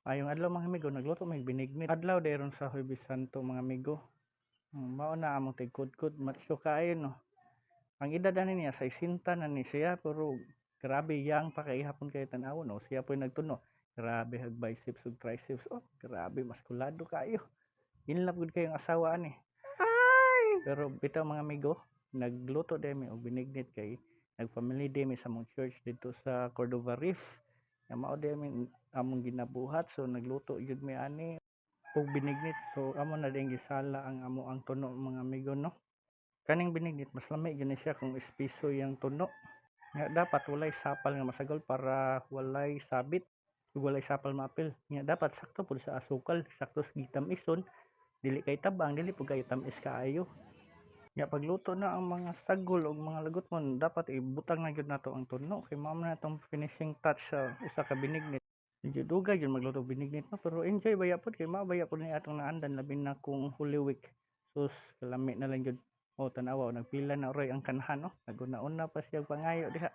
Ayong adlaw mga amigo, nagluto may binignit. Adlaw dayron sa Huwebes Santo mga amigo. Mao na among tigkudkod matsyo kaayo no. Ang edad ani niya sa isinta na ni siya pero grabe yang pa kay hapon kay tan-awon no. Siya po'y nagtuno. Grabe hag biceps ug triceps. Oh, grabe maskulado kayo. In love gud kayong asawa ani. Pero bitaw mga amigo, nagluto din mi og binignit kay nag-family day mi sa mong church dito sa Cordova Reef. Na mao din mi among ginabuhat so nagluto jud mi ani og binignit. So amo na din gisala ang amo ang tuno mga amigo no. Kaning binignit mas lami gyud siya kung espiso yang tuno. Nga dapat walay sapal nga masagol para walay sabit ug walay sapal maapil. Nga dapat sakto pud sa asukal, sakto sa gitamis-on, dili kay tabang, dili pud kay tamis kaayo. Nga pagluto na ang mga sagol ug mga lagot mo dapat ibutang na gyud nato ang tuno kay mao na tong finishing touch sa usa ka binignit. Medyo dugay gyud magluto og binignit no pero enjoy baya pod kay mao baya pod ni atong naandan labi na kung Holy Week. Sus kalami na lang gyud. O tan-awa nagpila na oray ang kanhan no. Naguna-una pa siya pangayo diha.